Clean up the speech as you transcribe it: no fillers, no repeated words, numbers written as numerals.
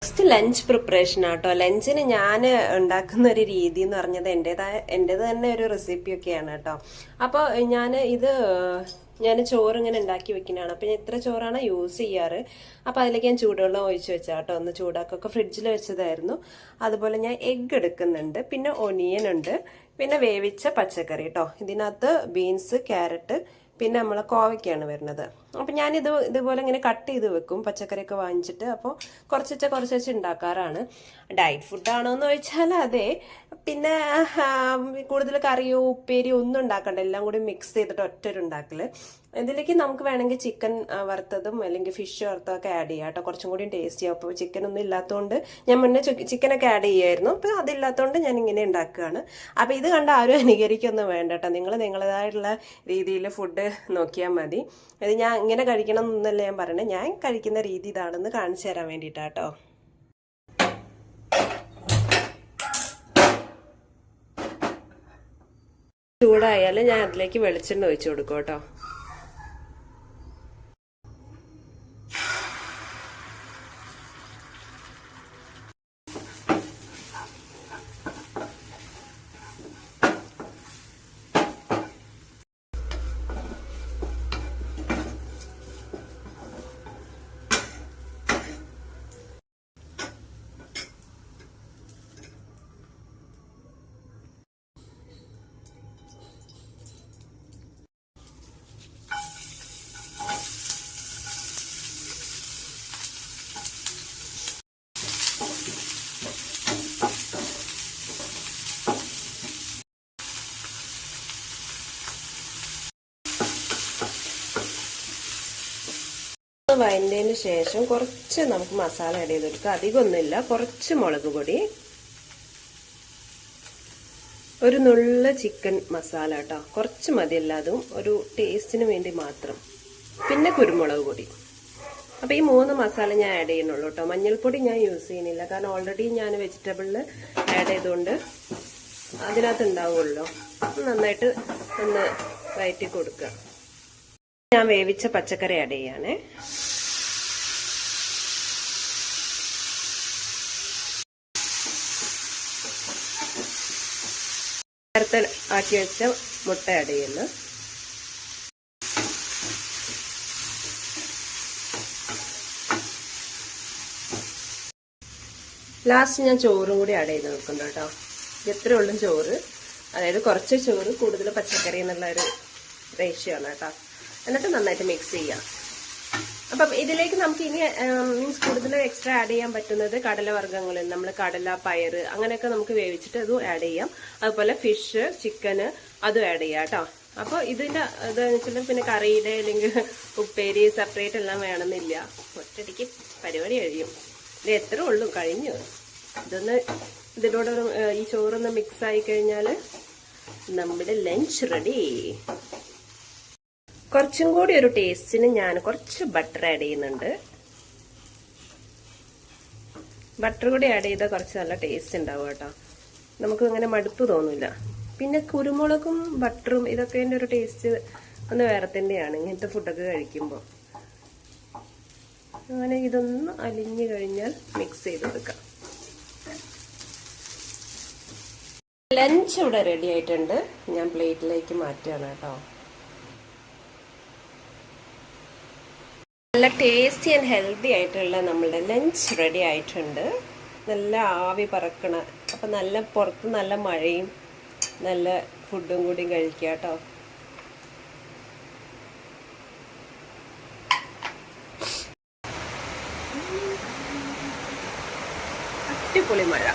Next lunch preparation ആട്ടോ. ലഞ്ചിന് ഞാൻ ഉണ്ടാക്കുന്ന ഒരു രീതി എന്ന് പറഞ്ഞത് എൻ്റെത് തന്നെ ഒരു റെസിപ്പിയൊക്കെയാണ് കേട്ടോ. അപ്പോൾ ഞാൻ ചോറ് ഇങ്ങനെ ഉണ്ടാക്കി വെക്കുന്നതാണ്. അപ്പം ഞാൻ ഇത്ര ചോറാണ് യൂസ് ചെയ്യാറ്. അപ്പോൾ അതിലേക്ക് ഞാൻ ചൂടുവെള്ളം ഒഴിച്ച് വെച്ചാൽ കേട്ടോ, ഒന്ന് ചൂടാക്കൊക്കെ ഫ്രിഡ്ജിൽ വെച്ചതായിരുന്നു. അതുപോലെ ഞാൻ എഗ്ഗ് എടുക്കുന്നുണ്ട്, പിന്നെ ഒനിയൻ ഉണ്ട്, പിന്നെ വേവിച്ച പച്ചക്കറി കേട്ടോ. ഇതിനകത്ത് ബീൻസ്, ക്യാരറ്റ്, പിന്നെ നമ്മളെ കോവയ്ക്കാണ് വരുന്നത്. അപ്പം ഞാൻ ഇതുപോലെ ഇങ്ങനെ കട്ട് ചെയ്ത് വെക്കും പച്ചക്കറിയൊക്കെ വാങ്ങിച്ചിട്ട്. അപ്പോൾ കുറച്ച് ഉണ്ടാക്കാറാണ്. ഡയറ്റ് ഫുഡാണോ എന്ന് ചോദിച്ചാൽ അതെ. പിന്നെ കൂടുതൽ കറിയോ ഉപ്പേരിയോ ഒന്നും ഉണ്ടാക്കണ്ട, എല്ലാം കൂടി മിക്സ് ചെയ്തിട്ട് ഒറ്റൊരുണ്ടാക്കൽ. ഇതിലേക്ക് നമുക്ക് വേണമെങ്കിൽ ചിക്കൻ വറുത്തതും അല്ലെങ്കിൽ ഫിഷ് വറുത്തതൊക്കെ ആഡ് ചെയ്യാം കേട്ടോ, കുറച്ചും കൂടി ടേസ്റ്റ് ചെയ്യാം. അപ്പോൾ ചിക്കൻ ഒന്നും ഇല്ലാത്തതുകൊണ്ട് ഞാൻ മുന്നേ ചിക്കനൊക്കെ ആഡ് ചെയ്യായിരുന്നു. അപ്പോൾ അതില്ലാത്തതുകൊണ്ട് ഞാൻ ഇങ്ങനെ ഉണ്ടാക്കുകയാണ്. അപ്പോൾ ഇത് കണ്ട് ആരും അനുകരിക്കൊന്നും വേണ്ട കേട്ടോ, നിങ്ങൾ നിങ്ങളതായിട്ടുള്ള രീതിയിൽ ഫുഡ് നോക്കിയാൽ മതി. ഇത് ഞാൻ ഇങ്ങനെ കഴിക്കണം എന്നല്ല ഞാൻ പറയണേ, ഞാൻ കഴിക്കുന്ന രീതി ഇതാണെന്ന് കാണിച്ചു തരാൻ വേണ്ടിയിട്ടാട്ടോ. ചൂടായാലും ഞാൻ അതിലേക്ക് വെളിച്ചെണ്ണ ഒഴിച്ചു കൊടുക്കും കേട്ടോ. വഴന്നതിന് ശേഷം കുറച്ച് നമുക്ക് മസാല ആഡ് ചെയ്ത് കൊടുക്കാം. അധികമൊന്നുമില്ല, കുറച്ച് മുളക് പൊടി, ഒരു നുള്ള ചിക്കൻ മസാല കേട്ടോ, കുറച്ച് മതി, എല്ലാതും ഒരു ടേസ്റ്റിന് വേണ്ടി മാത്രം. പിന്നെ കുരുമുളക് പൊടി. അപ്പോൾ ഈ 3 മസാല ഞാൻ ആഡ് ചെയ്യുന്നുള്ളൂ കേട്ടോ. മഞ്ഞൾപ്പൊടി ഞാൻ യൂസ് ചെയ്യുന്നില്ല, കാരണം ഓൾറെഡി ഞാൻ വെജിറ്റബിളിൽ ആഡ് ചെയ്തുകൊണ്ട് അതിനകത്ത് ഉണ്ടാവുമല്ലോ. നന്നായിട്ട് ഒന്ന് വഴറ്റി കൊടുക്കുക. ഞാൻ വേവിച്ച പച്ചക്കറി ആഡ് ചെയ്യാനേ. നേരത്തെ ആക്കി വെച്ച മുട്ട ആഡ് ചെയ്യുന്നു. ലാസ്റ്റ് ഞാൻ ചോറും കൂടി ആഡ് ചെയ്ത് നോക്കുന്നുണ്ട് കേട്ടോ. എത്ര ഉള്ളും ചോറ്, അതായത് കുറച്ച് ചോറ് കൂടുതൽ പച്ചക്കറി എന്നുള്ള ഒരു റേഷ്യോ ആണ് കേട്ടോ. എന്നിട്ട് നന്നായിട്ട് മിക്സ് ചെയ്യാം. അപ്പം ഇതിലേക്ക് നമുക്ക് ഇനി മീൻസ് കൂടുതൽ എക്സ്ട്രാ ആഡ് ചെയ്യാൻ പറ്റുന്നത് കടലവർഗ്ഗങ്ങൾ, നമ്മൾ കടല, പയർ അങ്ങനെയൊക്കെ നമുക്ക് വേവിച്ചിട്ട് അതും ആഡ് ചെയ്യാം. അതുപോലെ ഫിഷ്, ചിക്കന് അതും ആഡ് ചെയ്യാം കേട്ടോ. അപ്പോൾ ഇതിൻ്റെ ഇതെന്ന് വെച്ചാൽ പിന്നെ കറിയുടെ അല്ലെങ്കിൽ ഉപ്പേരി സെപ്പറേറ്റ് എല്ലാം വേണമെന്നില്ല, ഒറ്റയടിക്ക് പരിപാടി കഴിയും. ഇത് എത്ര ഉള്ളൂ, കഴിഞ്ഞു. ഇതിലൂടെ ഈ ചോറൊന്ന് മിക്സ് ആയി കഴിഞ്ഞാൽ നമ്മുടെ ലഞ്ച് റെഡി. കുറച്ചും കൂടി ഒരു ടേസ്റ്റിന് ഞാൻ കുറച്ച് ബട്ടർ ആഡ് ചെയ്യുന്നുണ്ട്. ബട്ടർ കൂടി ആഡ് ചെയ്താൽ കുറച്ച് നല്ല ടേസ്റ്റ് ഉണ്ടാവും കേട്ടോ, നമുക്ക് അങ്ങനെ മടുപ്പ് തോന്നില്ല. പിന്നെ കുരുമുളകും ബട്ടറും ഇതൊക്കെ ഒരു ടേസ്റ്റ് ഒന്ന് വേറെ തന്നെയാണ് ഇങ്ങനത്തെ ഫുഡൊക്കെ കഴിക്കുമ്പോൾ. അങ്ങനെ ഇതൊന്ന് അലിഞ്ഞു കഴിഞ്ഞാൽ മിക്സ് ചെയ്ത് കൊടുക്കാം. ലഞ്ച് ഇവിടെ റെഡി ആയിട്ടുണ്ട്, ഞാൻ പ്ലേറ്റിലേക്ക് മാറ്റുകയാണ് കേട്ടോ. നല്ല ടേസ്റ്റി ആൻഡ് ഹെൽത്തി ആയിട്ടുള്ള നമ്മളുടെ ലഞ്ച് റെഡി ആയിട്ടുണ്ട്. നല്ല ആവി പറക്കണ, അപ്പം നല്ല പുറത്ത് നല്ല മഴയും നല്ല ഫുഡും കൂടി കഴിക്കുക കേട്ടോ. അടിപൊളി മഴ.